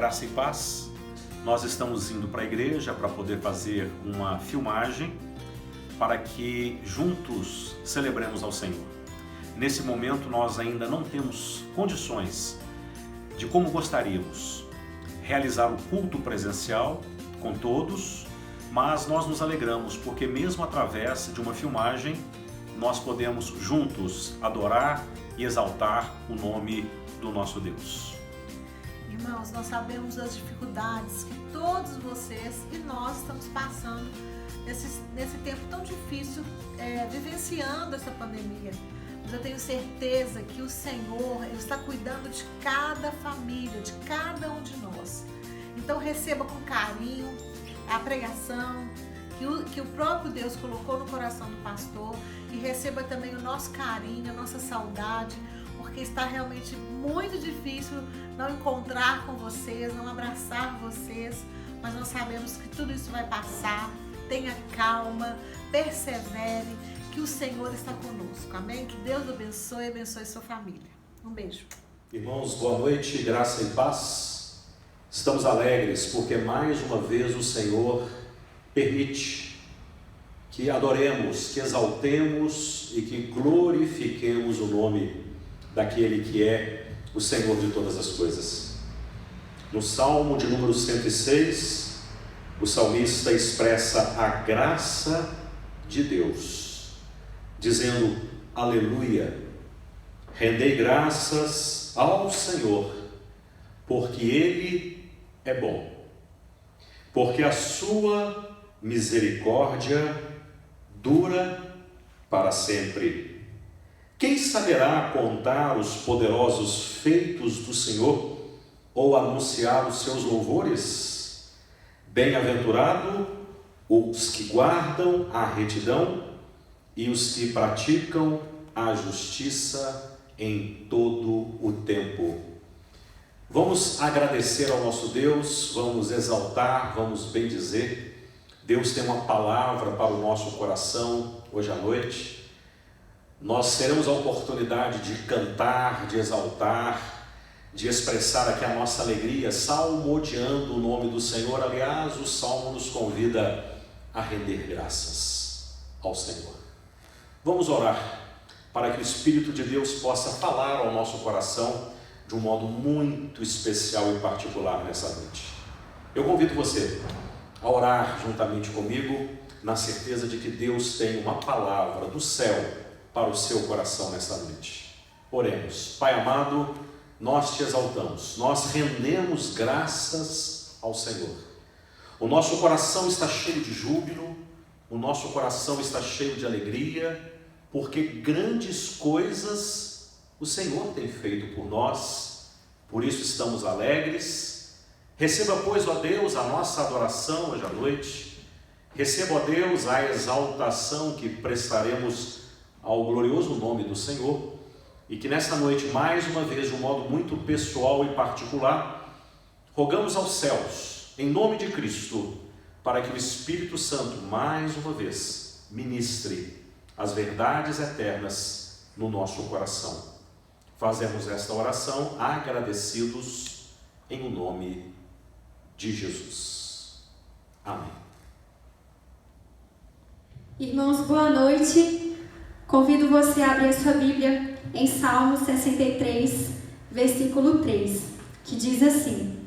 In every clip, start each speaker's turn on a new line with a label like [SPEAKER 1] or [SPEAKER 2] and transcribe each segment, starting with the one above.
[SPEAKER 1] Graça e paz. Nós estamos indo para a igreja para poder fazer uma filmagem para que juntos celebremos ao Senhor. Nesse momento nós ainda não temos condições de como gostaríamos realizar o culto presencial com todos, mas nós nos alegramos porque mesmo através de uma filmagem nós podemos juntos adorar e exaltar o nome do nosso Deus.
[SPEAKER 2] Irmãos, nós sabemos das dificuldades que todos vocês e nós estamos passando nesse tempo tão difícil, vivenciando essa pandemia. Mas eu tenho certeza que o Senhor, Ele está cuidando de cada família, de cada um de nós. Então receba com carinho a pregação que o próprio Deus colocou no coração do pastor e receba também o nosso carinho, a nossa saudade, porque está realmente muito difícil não encontrar com vocês, não abraçar vocês, mas nós sabemos que tudo isso vai passar. Tenha calma, persevere, que o Senhor está conosco, amém? Que Deus abençoe e abençoe sua família. Um beijo.
[SPEAKER 1] Irmãos, boa noite, graça e paz. Estamos alegres porque mais uma vez o Senhor permite que adoremos, que exaltemos e que glorifiquemos o nome daquele que é o Senhor de todas as coisas. No Salmo de número 106, o salmista expressa a graça de Deus, dizendo: aleluia, rendei graças ao Senhor, porque Ele é bom, porque a sua misericórdia dura para sempre. Quem saberá contar os poderosos feitos do Senhor ou anunciar os seus louvores? Bem-aventurado os que guardam a retidão e os que praticam a justiça em todo o tempo. Vamos agradecer ao nosso Deus, vamos exaltar, vamos bendizer. Deus tem uma palavra para o nosso coração hoje à noite. Nós teremos a oportunidade de cantar, de exaltar, de expressar aqui a nossa alegria, salmodiando o nome do Senhor. Aliás, o Salmo nos convida a render graças ao Senhor. Vamos orar para que o Espírito de Deus possa falar ao nosso coração de um modo muito especial e particular nessa noite. Eu convido você a orar juntamente comigo, na certeza de que Deus tem uma palavra do céu para o seu coração nesta noite. Oremos. Pai amado, nós te exaltamos, nós rendemos graças ao Senhor. O nosso coração está cheio de júbilo, o nosso coração está cheio de alegria, porque grandes coisas o Senhor tem feito por nós, por isso estamos alegres. Receba, pois, ó Deus, a nossa adoração hoje à noite. Receba, ó Deus, a exaltação que prestaremos ao glorioso nome do Senhor, e que nesta noite, mais uma vez, de um modo muito pessoal e particular, rogamos aos céus, em nome de Cristo, para que o Espírito Santo, mais uma vez, ministre as verdades eternas no nosso coração. Fazemos esta oração agradecidos em o nome de Jesus. Amém.
[SPEAKER 3] Irmãos, boa noite. Convido você a abrir a sua Bíblia em Salmo 63, versículo 3, que diz assim: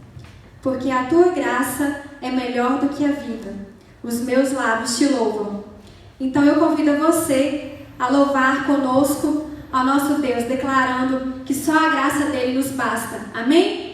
[SPEAKER 3] porque a tua graça é melhor do que a vida, os meus lábios te louvam. Então eu convido você a louvar conosco ao nosso Deus, declarando que só a graça dele nos basta. Amém?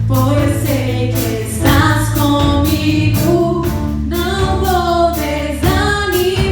[SPEAKER 4] Pois sei que estás comigo, não vou desanimar.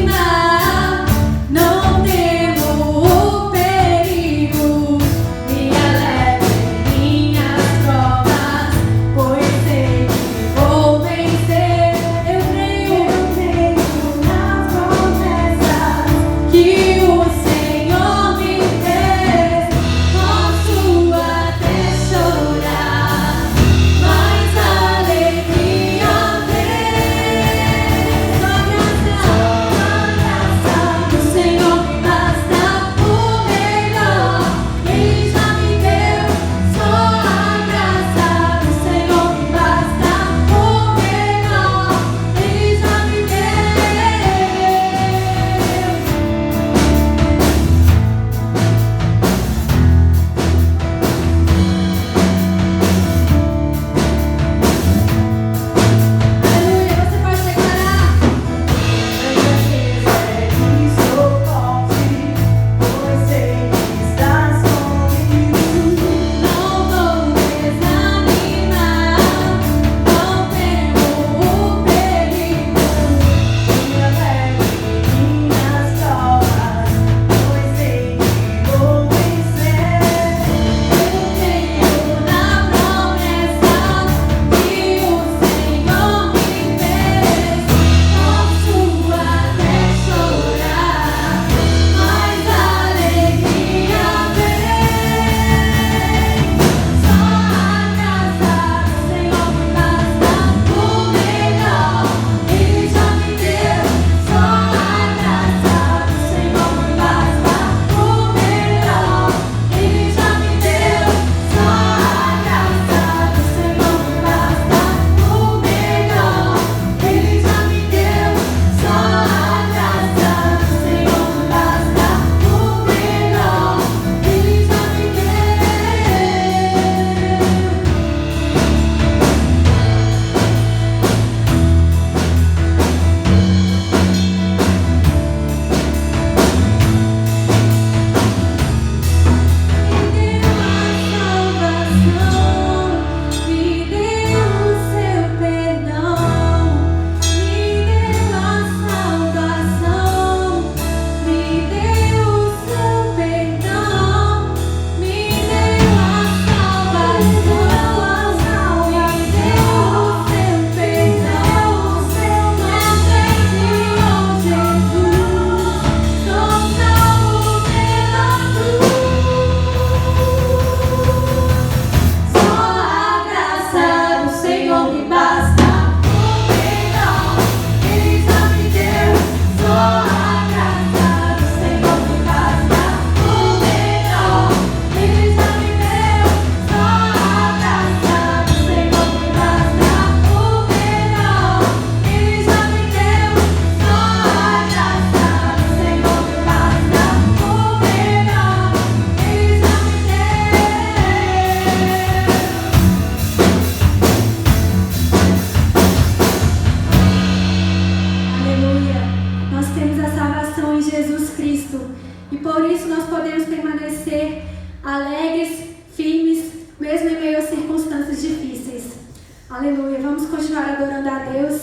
[SPEAKER 3] Aleluia. Vamos continuar adorando a Deus,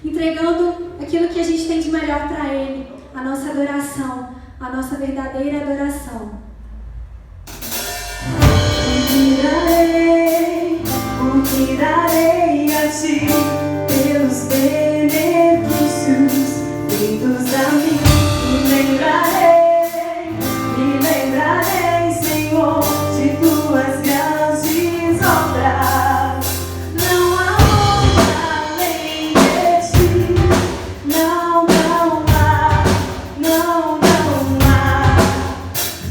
[SPEAKER 3] entregando aquilo que a gente tem de melhor para Ele, a nossa adoração, a nossa verdadeira adoração.
[SPEAKER 4] O que darei a Ti pelos benefícios feitos a mim? Me lembrarei, Senhor, de Tuas grandes obras. Não há outra além de Ti, não há, não há.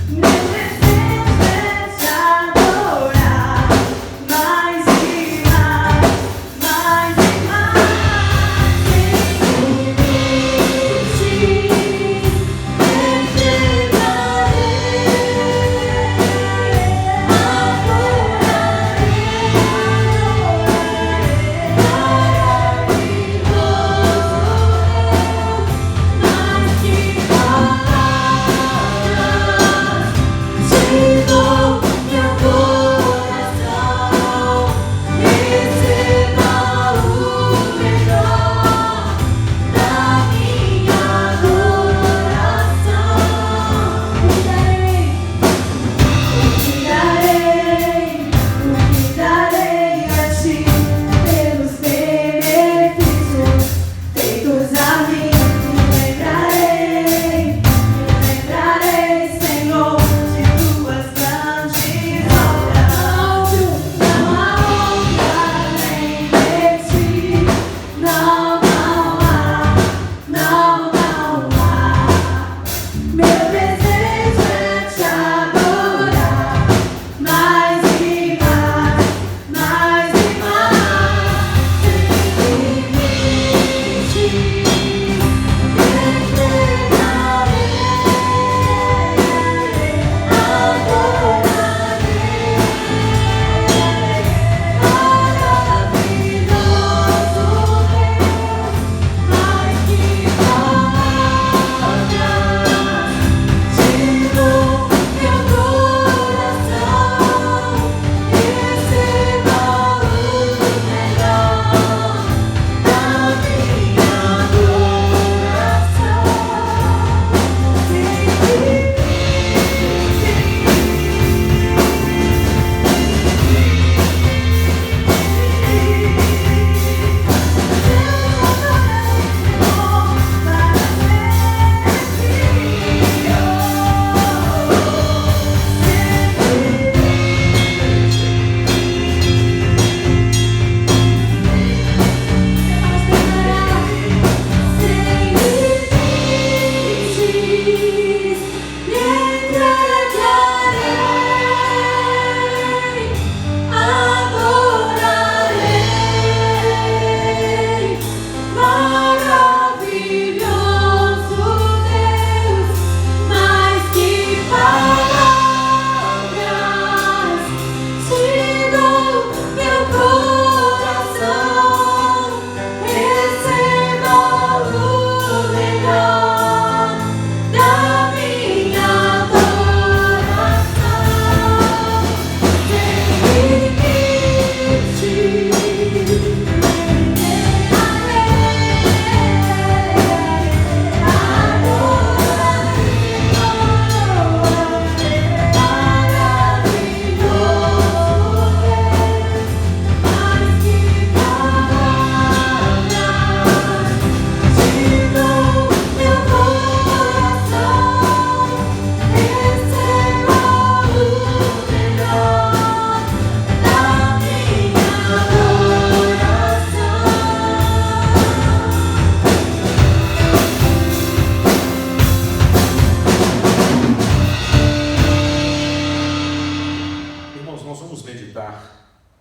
[SPEAKER 4] Meu desejo é Te adorar, mais e mais, mais e mais.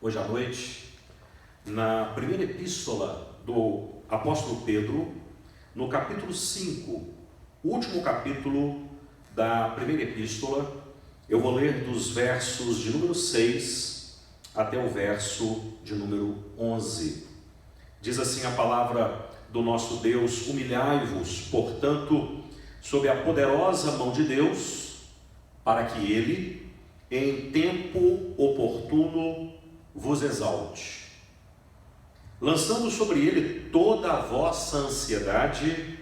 [SPEAKER 1] hoje à noite na primeira epístola do apóstolo Pedro, no capítulo 5, último capítulo da primeira epístola. Eu vou ler dos versos de número 6 até o verso de número 11. Diz assim a palavra do nosso Deus: humilhai-vos, portanto, sob a poderosa mão de Deus, para que Ele, em tempo oportuno, vos exalte, lançando sobre ele toda a vossa ansiedade,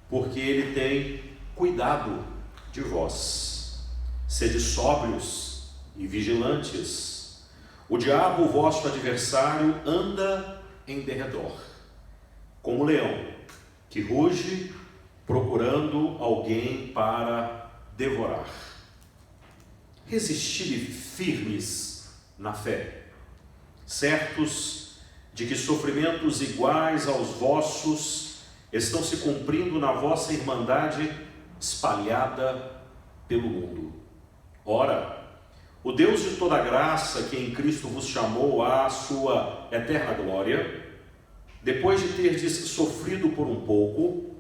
[SPEAKER 1] porque ele tem cuidado de vós. Sede sóbrios e vigilantes. O diabo, o vosso adversário, anda em derredor, como leão, que ruge, procurando alguém para devorar. Resisti firmes na fé, certos de que sofrimentos iguais aos vossos estão se cumprindo na vossa irmandade espalhada pelo mundo. Ora, o Deus de toda graça, que em Cristo vos chamou à sua eterna glória, depois de terdes sofrido por um pouco,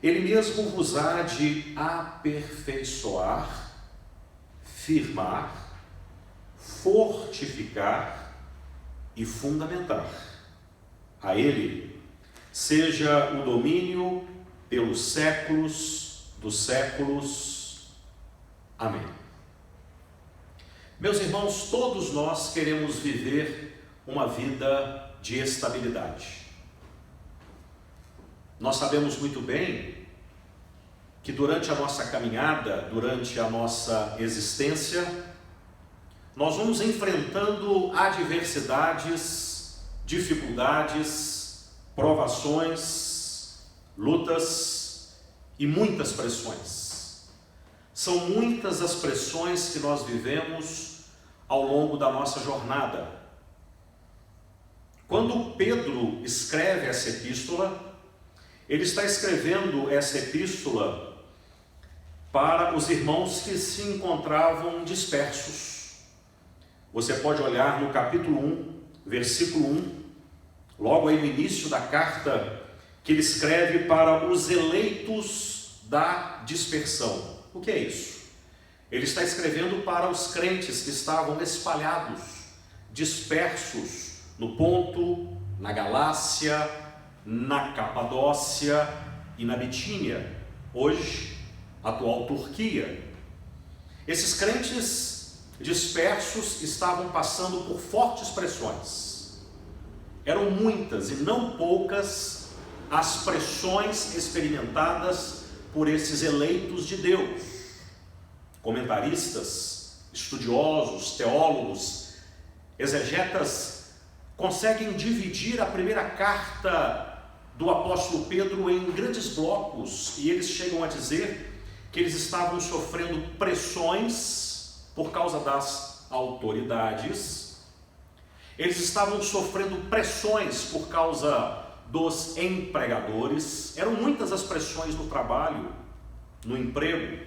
[SPEAKER 1] Ele mesmo vos há de aperfeiçoar, firmar, fortificar e fundamentar. A Ele seja o domínio pelos séculos dos séculos. Amém. Meus irmãos, todos nós queremos viver uma vida de estabilidade. Nós sabemos muito bem que durante a nossa caminhada, durante a nossa existência, nós vamos enfrentando adversidades, dificuldades, provações, lutas e muitas pressões. São muitas as pressões que nós vivemos ao longo da nossa jornada. Quando Pedro escreve essa epístola, ele está escrevendo essa epístola para os irmãos que se encontravam dispersos. Você pode olhar no capítulo 1, versículo 1, logo aí no início da carta, que ele escreve para os eleitos da dispersão. O que é isso? Ele está escrevendo para os crentes que estavam espalhados, dispersos no Ponto, na Galácia, na Capadócia e na Bitínia, hoje, atual Turquia. Esses crentes dispersos estavam passando por fortes pressões. Eram muitas e não poucas as pressões experimentadas por esses eleitos de Deus. Comentaristas, estudiosos, teólogos, exegetas conseguem dividir a primeira carta do apóstolo Pedro em grandes blocos, e eles chegam a dizer que eles estavam sofrendo pressões por causa das autoridades, eles estavam sofrendo pressões por causa dos empregadores, eram muitas as pressões no trabalho, no emprego,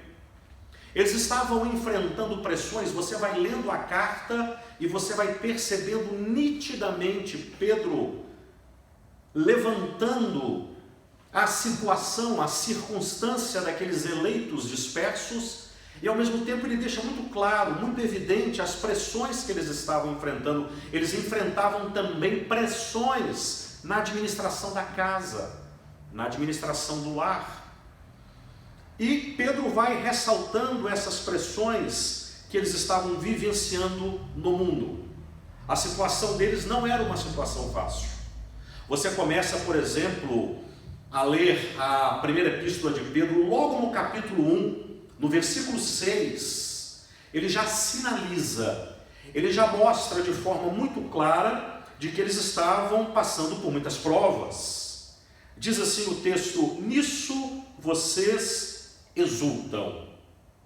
[SPEAKER 1] eles estavam enfrentando pressões. Você vai lendo a carta e você vai percebendo nitidamente Pedro levantando a situação, a circunstância daqueles eleitos dispersos, e ao mesmo tempo ele deixa muito claro, muito evidente as pressões que eles estavam enfrentando. Eles enfrentavam também pressões na administração da casa, na administração do lar. E Pedro vai ressaltando essas pressões que eles estavam vivenciando no mundo. A situação deles não era uma situação fácil. Você começa, por exemplo, a ler a primeira epístola de Pedro, logo no capítulo 1, no versículo 6, ele já sinaliza, ele já mostra de forma muito clara de que eles estavam passando por muitas provas. Diz assim o texto: nisso vocês exultam.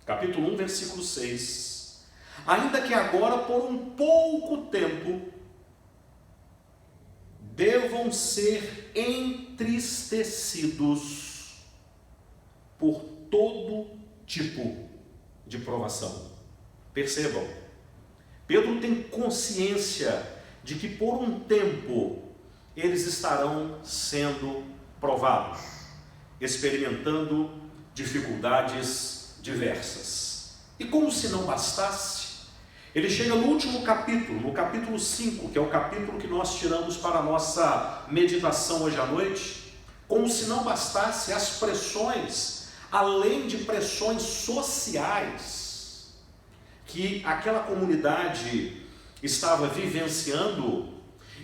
[SPEAKER 1] Capítulo 1, versículo 6. Ainda que agora, por um pouco tempo, devam ser entristecidos por todo tipo de provação. Percebam, Pedro tem consciência de que por um tempo eles estarão sendo provados, experimentando dificuldades diversas. E como se não bastasse, ele chega no último capítulo, no capítulo 5, que é o capítulo que nós tiramos para a nossa meditação hoje à noite. Como se não bastasse as pressões, além de pressões sociais, que aquela comunidade estava vivenciando,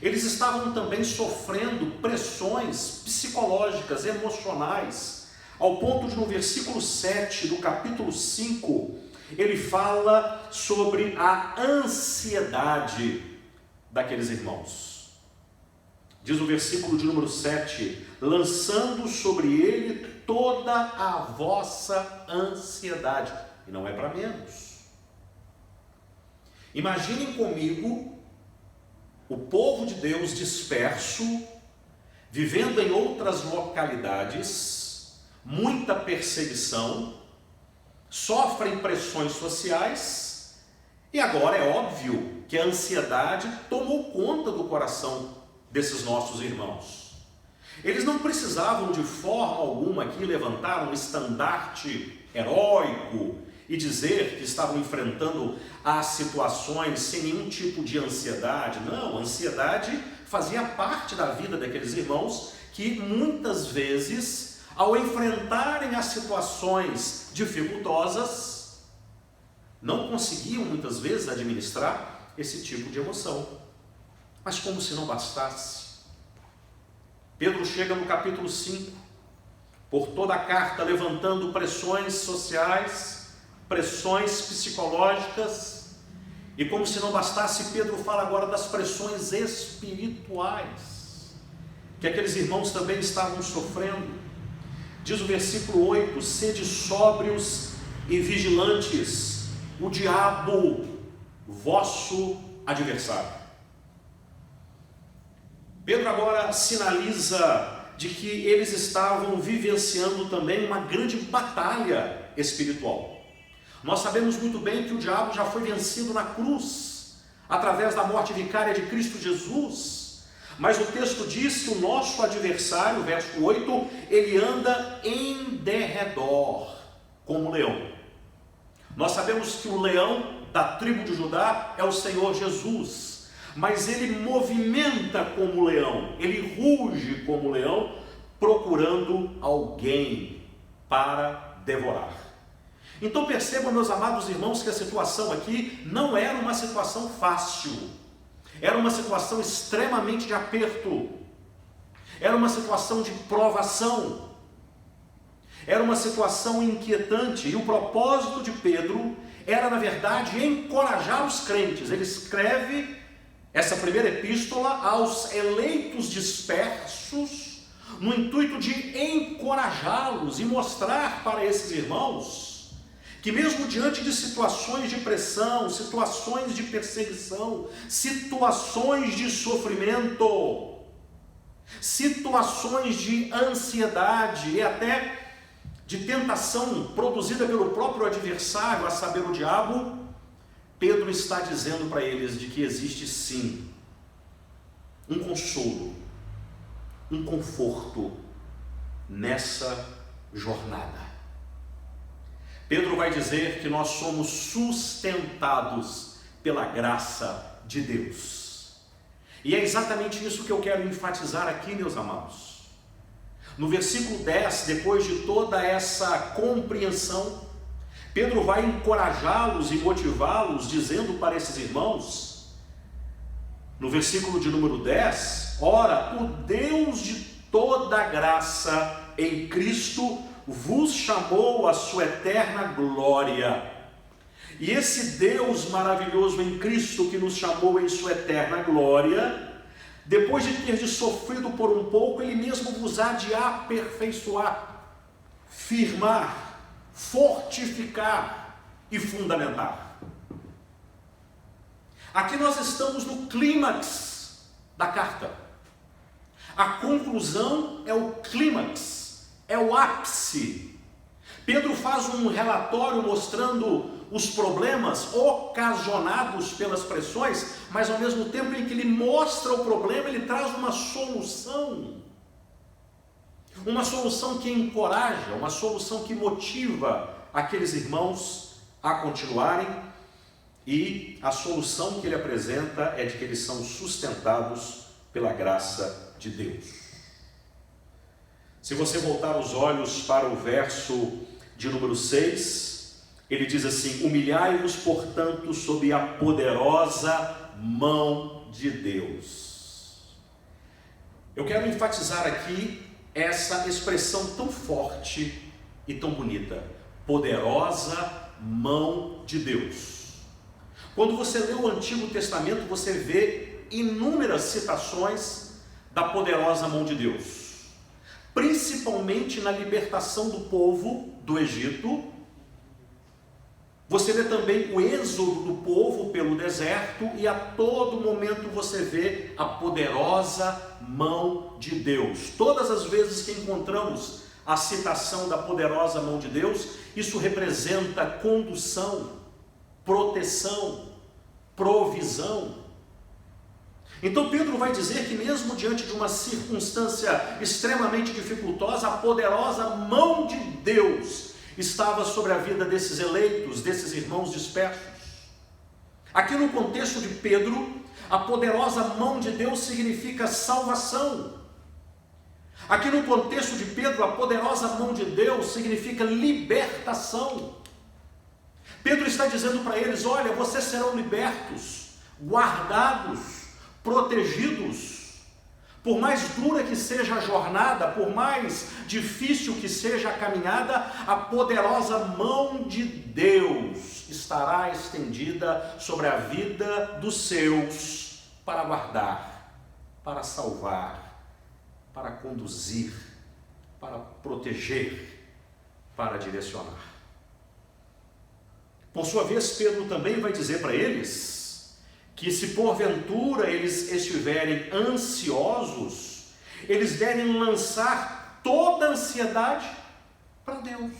[SPEAKER 1] eles estavam também sofrendo pressões psicológicas, emocionais, ao ponto de no versículo 7 do capítulo 5, ele fala sobre a ansiedade daqueles irmãos. Diz o versículo de número 7, lançando sobre ele toda a vossa ansiedade. E não é para menos. Imaginem comigo o povo de Deus disperso, vivendo em outras localidades, muita perseguição, sofrem pressões sociais, e agora é óbvio que a ansiedade tomou conta do coração desses nossos irmãos. Eles não precisavam de forma alguma aqui levantar um estandarte heróico e dizer que estavam enfrentando as situações sem nenhum tipo de ansiedade. Não, a ansiedade fazia parte da vida daqueles irmãos que muitas vezes, ao enfrentarem as situações dificultosas, não conseguiam muitas vezes administrar esse tipo de emoção. Mas como se não bastasse, Pedro chega no capítulo 5, por toda a carta levantando pressões sociais, pressões psicológicas, e como se não bastasse, Pedro fala agora das pressões espirituais, que aqueles irmãos também estavam sofrendo. Diz o versículo 8, sede sóbrios e vigilantes, o diabo, vosso adversário. Pedro agora sinaliza de que eles estavam vivenciando também uma grande batalha espiritual. Nós sabemos muito bem que o diabo já foi vencido na cruz, através da morte vicária de Cristo Jesus. Mas o texto diz que o nosso adversário, verso 8, ele anda em derredor, como um leão. Nós sabemos que o leão da tribo de Judá é o Senhor Jesus, mas ele movimenta como leão, ele ruge como leão, procurando alguém para devorar. Então percebam, meus amados irmãos, que a situação aqui não era uma situação fácil, era uma situação extremamente de aperto, era uma situação de provação, era uma situação inquietante, e o propósito de Pedro era, na verdade, encorajar os crentes. Ele escreve essa primeira epístola aos eleitos dispersos, no intuito de encorajá-los e mostrar para esses irmãos que mesmo diante de situações de pressão, situações de perseguição, situações de sofrimento, situações de ansiedade e até de tentação produzida pelo próprio adversário, a saber, o diabo, Pedro está dizendo para eles de que existe sim um consolo, um conforto nessa jornada. Pedro vai dizer que nós somos sustentados pela graça de Deus. E é exatamente isso que eu quero enfatizar aqui, meus amados. No versículo 10, depois de toda essa compreensão, Pedro vai encorajá-los e motivá-los, dizendo para esses irmãos, no versículo de número 10, ora, o Deus de toda graça em Cristo vos chamou à sua eterna glória. E esse Deus maravilhoso em Cristo que nos chamou em sua eterna glória, depois de ter sofrido por um pouco, Ele mesmo vos há de aperfeiçoar, firmar, fortificar e fundamentar. Aqui nós estamos no clímax da carta. A conclusão é o clímax, é o ápice. Pedro faz um relatório mostrando os problemas ocasionados pelas pressões, mas ao mesmo tempo em que ele mostra o problema, ele traz uma solução que encoraja, uma solução que motiva aqueles irmãos a continuarem, e a solução que ele apresenta é de que eles são sustentados pela graça de Deus. Se você voltar os olhos para o verso de número 6, ele diz assim: humilhai-vos, portanto, sob a poderosa mão de Deus. Eu quero enfatizar aqui essa expressão tão forte e tão bonita: poderosa mão de Deus. Quando você lê o Antigo Testamento, você vê inúmeras citações da poderosa mão de Deus, principalmente na libertação do povo do Egito. Você vê também o êxodo do povo pelo deserto, e a todo momento você vê a poderosa mão de Deus. Todas as vezes que encontramos a citação da poderosa mão de Deus, isso representa condução, proteção, provisão. Então Pedro vai dizer que mesmo diante de uma circunstância extremamente dificultosa, a poderosa mão de Deus estava sobre a vida desses eleitos, desses irmãos dispersos. Aqui no contexto de Pedro, a poderosa mão de Deus significa salvação. Aqui no contexto de Pedro, a poderosa mão de Deus significa libertação. Pedro está dizendo para eles: olha, vocês serão libertos, guardados, protegidos. Por mais dura que seja a jornada, por mais difícil que seja a caminhada, a poderosa mão de Deus estará estendida sobre a vida dos seus para guardar, para salvar, para conduzir, para proteger, para direcionar. Por sua vez, Pedro também vai dizer para eles que se porventura eles estiverem ansiosos, eles devem lançar toda a ansiedade para Deus.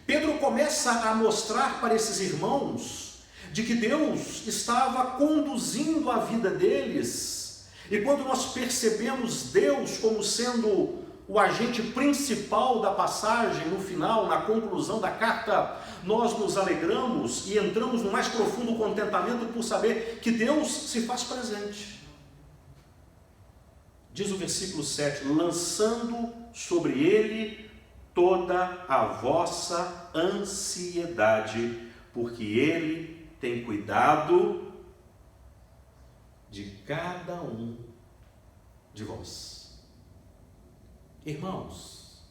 [SPEAKER 1] Pedro começa a mostrar para esses irmãos de que Deus estava conduzindo a vida deles, e quando nós percebemos Deus como sendo o agente principal da passagem, no final, na conclusão da carta, nós nos alegramos e entramos no mais profundo contentamento por saber que Deus se faz presente. Diz o versículo 7, lançando sobre ele toda a vossa ansiedade, porque ele tem cuidado de cada um de vós. Irmãos,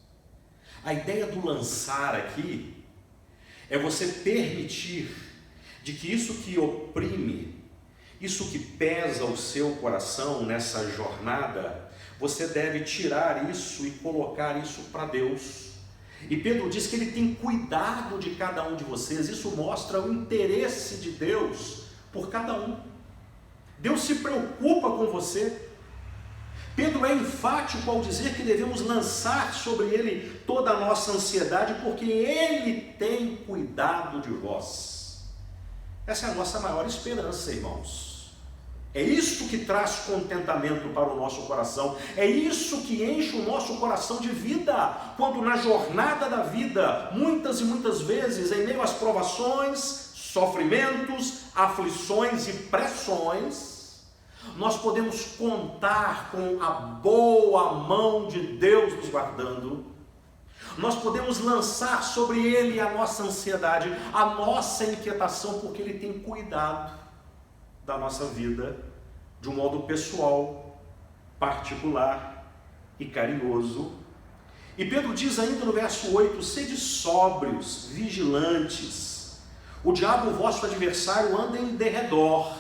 [SPEAKER 1] a ideia do lançar aqui é você permitir de que isso que oprime, isso que pesa o seu coração nessa jornada, você deve tirar isso e colocar isso para Deus. E Pedro diz que ele tem cuidado de cada um de vocês. Isso mostra o interesse de Deus por cada um. Deus se preocupa com você. Pedro é enfático ao dizer que devemos lançar sobre ele toda a nossa ansiedade, porque ele tem cuidado de vós. Essa é a nossa maior esperança, irmãos. É isso que traz contentamento para o nosso coração. É isso que enche o nosso coração de vida. Quando na jornada da vida, muitas e muitas vezes, em meio às provações, sofrimentos, aflições e pressões, nós podemos contar com a boa mão de Deus nos guardando. Nós podemos lançar sobre Ele a nossa ansiedade, a nossa inquietação, porque Ele tem cuidado da nossa vida de um modo pessoal, particular e carinhoso. E Pedro diz ainda no verso 8, sede sóbrios, vigilantes, o diabo, vosso adversário, anda em derredor.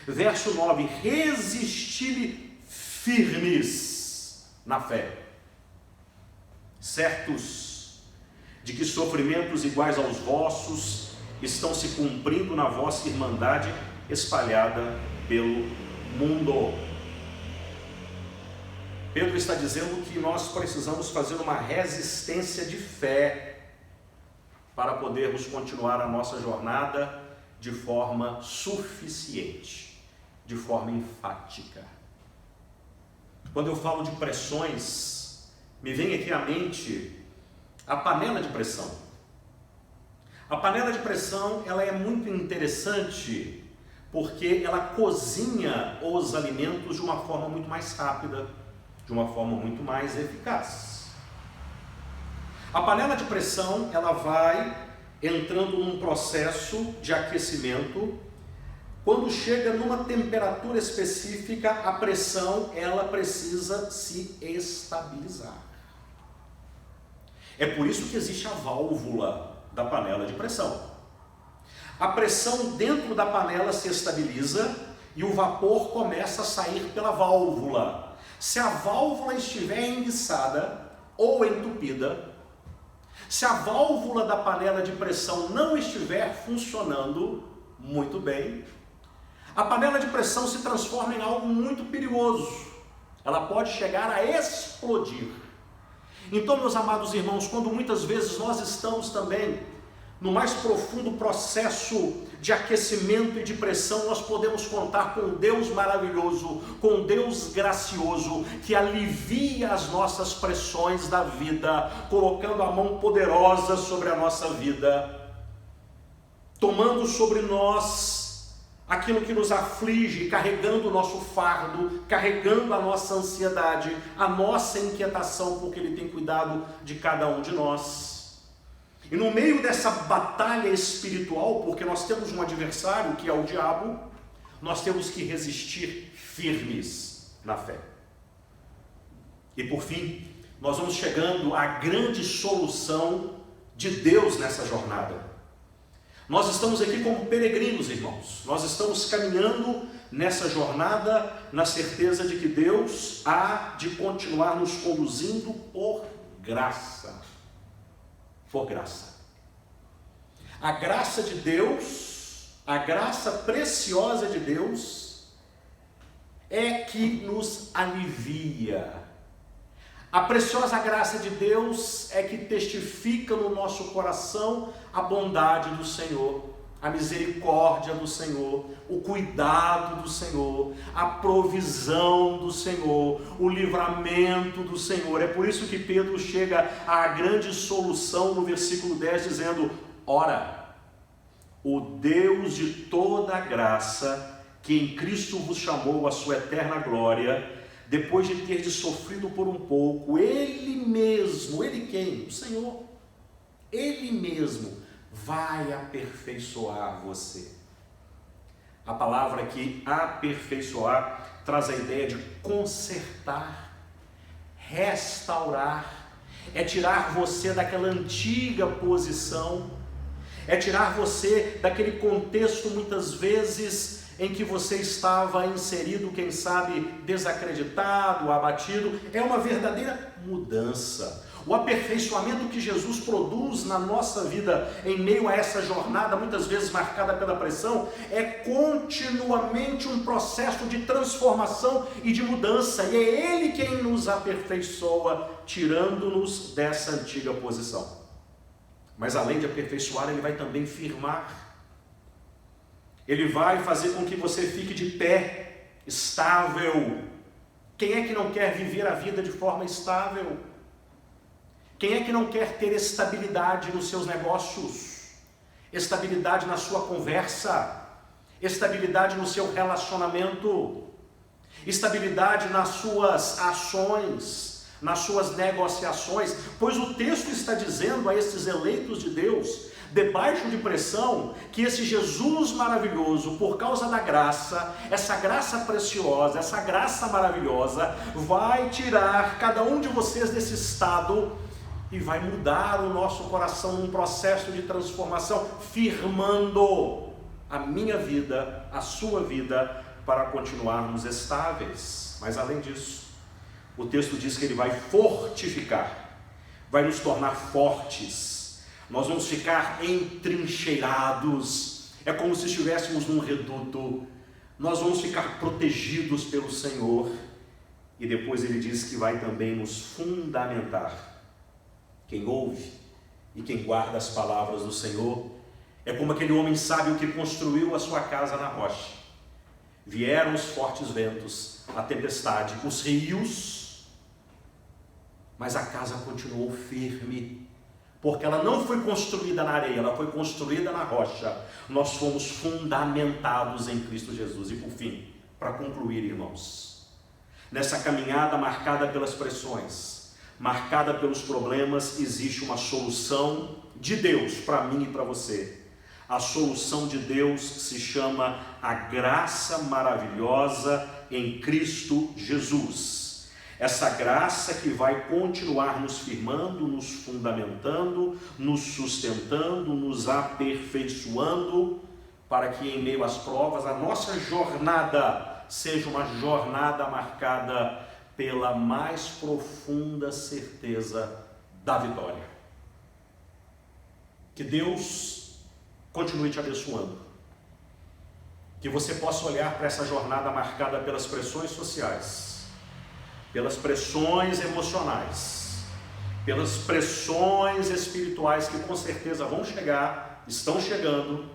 [SPEAKER 1] Verso 9, resisti-lhe firmes na fé, certos de que sofrimentos iguais aos vossos estão se cumprindo na vossa irmandade espalhada pelo mundo. Pedro está dizendo que nós precisamos fazer uma resistência de fé para podermos continuar a nossa jornada de forma suficiente, de forma enfática. Quando eu falo de pressões, me vem aqui à mente a panela de pressão. A panela de pressão, ela é muito interessante porque ela cozinha os alimentos de uma forma muito mais rápida, de uma forma muito mais eficaz. A panela de pressão, ela vai entrando num processo de aquecimento. quando chega numa temperatura específica, a pressão ela precisa se estabilizar. É por isso que existe a válvula da panela de pressão. A pressão dentro da panela se estabiliza e o vapor começa a sair pela válvula. Se a válvula estiver enguiçada ou entupida, se a válvula da panela de pressão não estiver funcionando muito bem, a panela de pressão se transforma em algo muito perigoso. Ela pode chegar a explodir. Então, meus amados irmãos, quando muitas vezes nós estamos também no mais profundo processo de aquecimento e de pressão, nós podemos contar com um Deus maravilhoso, com um Deus gracioso, que alivia as nossas pressões da vida, colocando a mão poderosa sobre a nossa vida, tomando sobre nós aquilo que nos aflige, carregando o nosso fardo, carregando a nossa ansiedade, a nossa inquietação, porque Ele tem cuidado de cada um de nós. E no meio dessa batalha espiritual, porque nós temos um adversário que é o diabo, nós temos que resistir firmes na fé. E por fim, nós vamos chegando à grande solução de Deus nessa jornada. Nós estamos aqui como peregrinos, irmãos. Nós estamos caminhando nessa jornada na certeza de que Deus há de continuar nos conduzindo por graça. Por graça. A graça de Deus, a graça preciosa de Deus, é que nos alivia. A preciosa graça de Deus é que testifica no nosso coração a bondade do Senhor, a misericórdia do Senhor, o cuidado do Senhor, a provisão do Senhor, o livramento do Senhor. É por isso que Pedro chega à grande solução no versículo 10, dizendo: ora, o Deus de toda a graça, que em Cristo vos chamou à sua eterna glória, depois de ter sofrido por um pouco, Ele mesmo, Ele quem? O Senhor. Ele mesmo vai aperfeiçoar você. A palavra aqui, aperfeiçoar, traz a ideia de consertar, restaurar, é tirar você daquela antiga posição, é tirar você daquele contexto muitas vezes em que você estava inserido, quem sabe desacreditado, abatido. É uma verdadeira mudança. O aperfeiçoamento que Jesus produz na nossa vida em meio a essa jornada, muitas vezes marcada pela pressão, é continuamente um processo de transformação e de mudança, e é Ele quem nos aperfeiçoa, tirando-nos dessa antiga posição. Mas além de aperfeiçoar, Ele vai também firmar. Ele vai fazer com que você fique de pé, estável. Quem é que não quer viver a vida de forma estável? Quem é que não quer ter estabilidade nos seus negócios? Estabilidade na sua conversa? Estabilidade no seu relacionamento? Estabilidade nas suas ações, nas suas negociações? Pois o texto está dizendo a esses eleitos de Deus, debaixo de pressão, que esse Jesus maravilhoso, por causa da graça, essa graça preciosa, essa graça maravilhosa, vai tirar cada um de vocês desse estado e vai mudar o nosso coração num processo de transformação, firmando a minha vida, a sua vida, para continuarmos estáveis. Mas além disso, o texto diz que Ele vai fortificar, vai nos tornar fortes. Nós vamos ficar entrincheirados, é como se estivéssemos num reduto, nós vamos ficar protegidos pelo Senhor, e depois Ele diz que vai também nos fundamentar. Quem ouve e quem guarda as palavras do Senhor é como aquele homem sábio que construiu a sua casa na rocha. Vieram os fortes ventos, a tempestade, os rios, mas a casa continuou firme, porque ela não foi construída na areia, ela foi construída na rocha. Nós fomos fundamentados em Cristo Jesus. E por fim, para concluir, irmãos, nessa caminhada marcada pelas pressões, marcada pelos problemas, existe uma solução de Deus para mim e para você. a solução de Deus se chama a graça maravilhosa em Cristo Jesus. Essa graça que vai continuar nos firmando, nos fundamentando, nos sustentando, nos aperfeiçoando, para que em meio às provas a nossa jornada seja uma jornada marcada pela mais profunda certeza da vitória. Que Deus continue te abençoando. Que você possa olhar para essa jornada marcada pelas pressões sociais, pelas pressões emocionais, pelas pressões espirituais que com certeza vão chegar, estão chegando,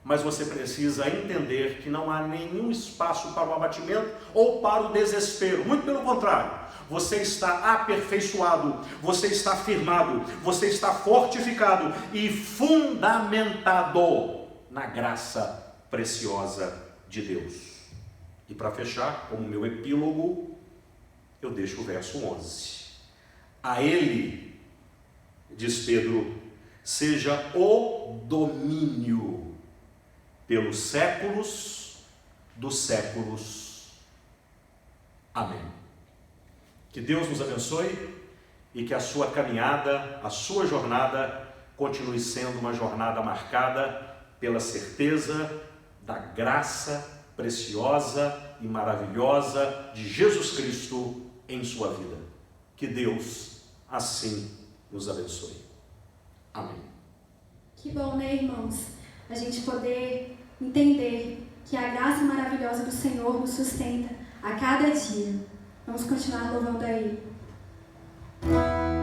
[SPEAKER 1] mas você precisa entender que não há nenhum espaço para o abatimento ou para o desespero. Muito pelo contrário. Você está aperfeiçoado, você está firmado, você está fortificado e fundamentado na graça preciosa de Deus. E para fechar, como meu epílogo, eu deixo o verso 11. A Ele, diz Pedro, seja o domínio pelos séculos dos séculos. Amém. Que Deus nos abençoe e que a sua caminhada, a sua jornada, continue sendo uma jornada marcada pela certeza da graça preciosa e maravilhosa de Jesus Cristo em sua vida. Que Deus assim nos abençoe. Amém.
[SPEAKER 3] Que bom, né, irmãos? A gente poder entender que a graça maravilhosa do Senhor nos sustenta a cada dia. Vamos continuar louvando a Ele.
[SPEAKER 4] Senhor.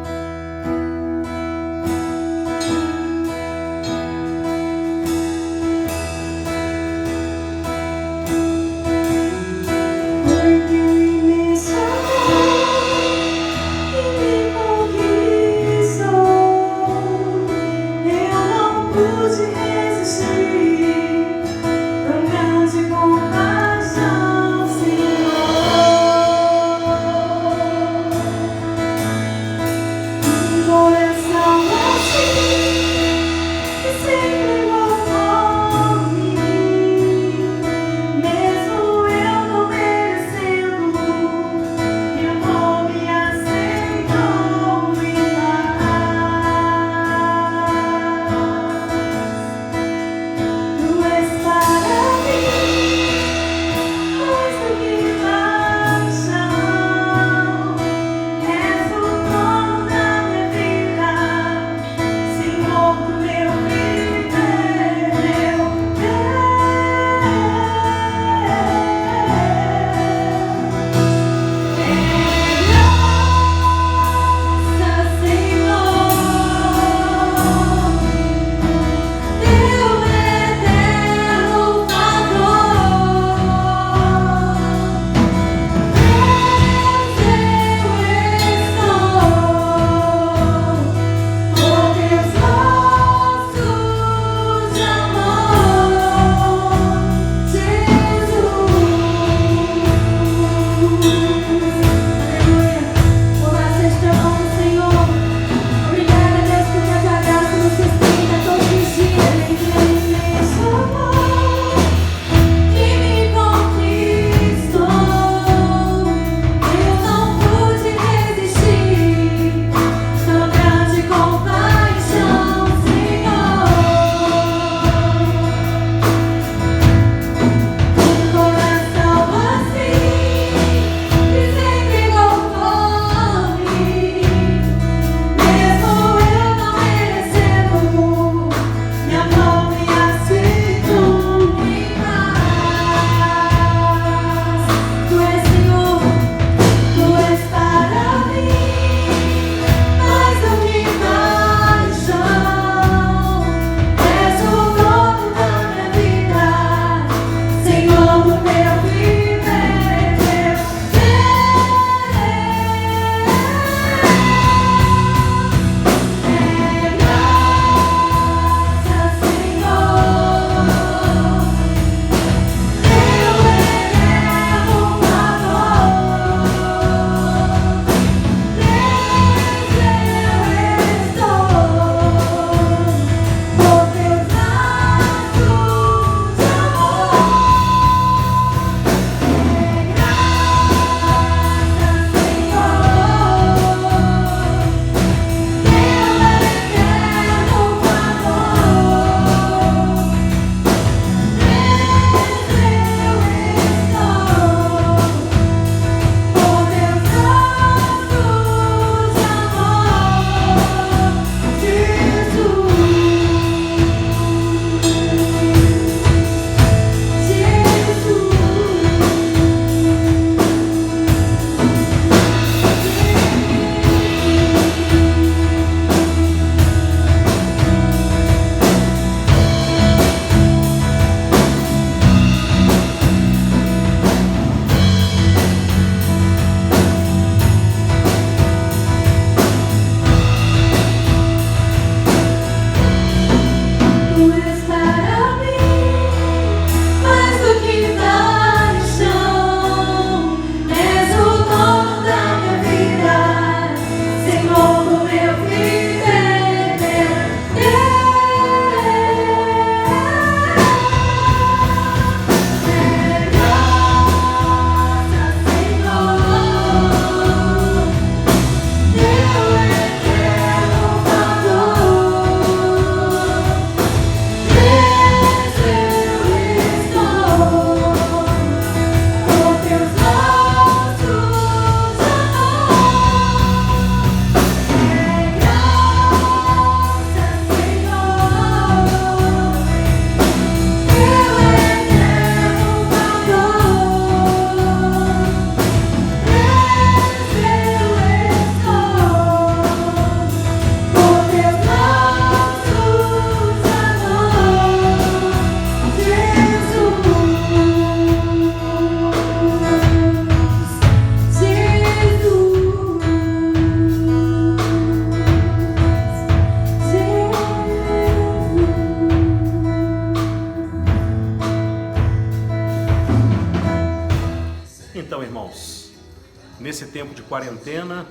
[SPEAKER 1] tempo de quarentena,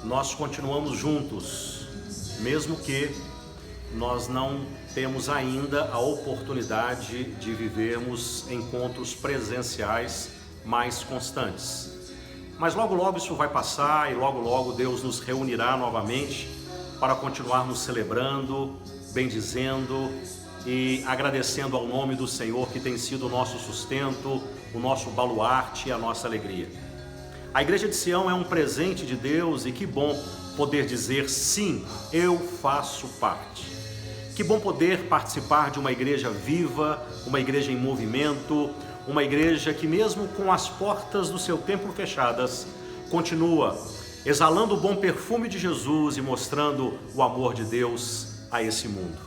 [SPEAKER 1] nós continuamos juntos, mesmo que nós não temos ainda a oportunidade de vivermos encontros presenciais mais constantes. Mas logo logo isso vai passar e logo logo Deus nos reunirá novamente para continuarmos celebrando, bendizendo e agradecendo ao nome do Senhor, que tem sido o nosso sustento, o nosso baluarte e a nossa alegria. A Igreja de Sião é um presente de Deus e que bom poder dizer sim, eu faço parte. Que bom poder participar de uma igreja viva, uma igreja em movimento, uma igreja que mesmo com as portas do seu templo fechadas, continua exalando o bom perfume de Jesus e mostrando o amor de Deus a esse mundo.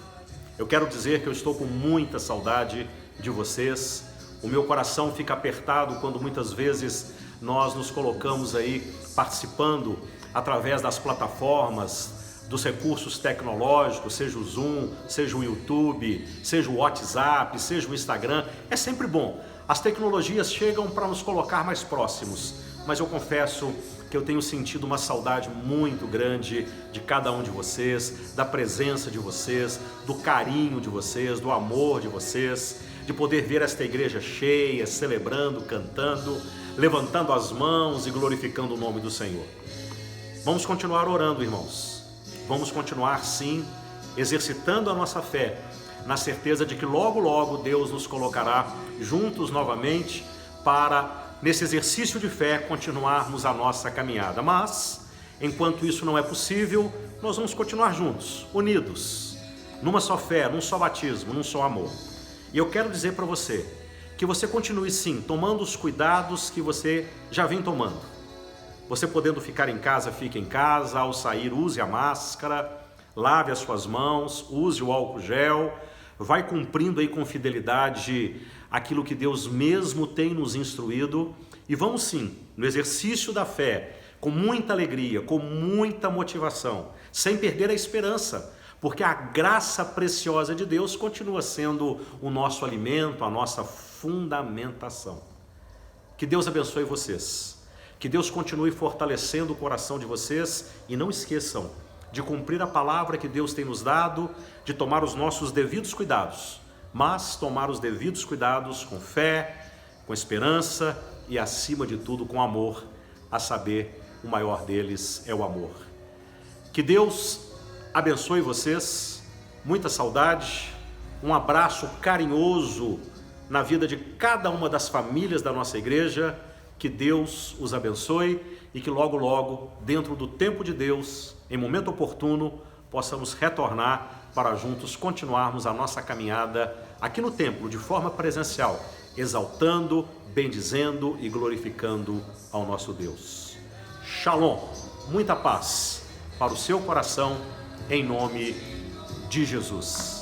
[SPEAKER 1] Eu quero dizer que eu estou com muita saudade de vocês. O meu coração fica apertado quando muitas vezes nós nos colocamos aí participando através das plataformas, dos recursos tecnológicos, seja o Zoom, seja o YouTube, seja o WhatsApp, seja o Instagram. É sempre bom. As tecnologias chegam para nos colocar mais próximos, mas eu confesso que eu tenho sentido uma saudade muito grande de cada um de vocês, da presença de vocês, do carinho de vocês, do amor de vocês, de poder ver esta igreja cheia, celebrando, cantando, levantando as mãos e glorificando o nome do Senhor. Vamos continuar orando, irmãos. Vamos continuar, sim, exercitando a nossa fé, na certeza de que logo, logo Deus nos colocará juntos novamente para, nesse exercício de fé, continuarmos a nossa caminhada. Mas, enquanto isso não é possível, nós vamos continuar juntos, unidos, numa só fé, num só batismo, num só amor. E eu quero dizer para você que você continue, sim, tomando os cuidados que você já vem tomando. Você podendo ficar em casa, fique em casa. Ao sair, use a máscara, lave as suas mãos, use o álcool gel. Vai cumprindo aí com fidelidade aquilo que Deus mesmo tem nos instruído. E vamos sim, no exercício da fé, com muita alegria, com muita motivação, sem perder a esperança, porque a graça preciosa de Deus continua sendo o nosso alimento, a nossa fundamentação. Que Deus abençoe vocês. Que Deus continue fortalecendo o coração de vocês e não esqueçam de cumprir a palavra que Deus tem nos dado, de tomar os nossos devidos cuidados, mas tomar os devidos cuidados com fé, com esperança e, acima de tudo, com amor, a saber, o maior deles é o amor. Que Deus abençoe vocês, muita saudade, um abraço carinhoso na vida de cada uma das famílias da nossa igreja. Que Deus os abençoe e que logo, logo, dentro do tempo de Deus, em momento oportuno, possamos retornar para juntos continuarmos a nossa caminhada aqui no templo, de forma presencial, exaltando, bendizendo e glorificando ao nosso Deus. Shalom, muita paz para o seu coração, em nome de Jesus.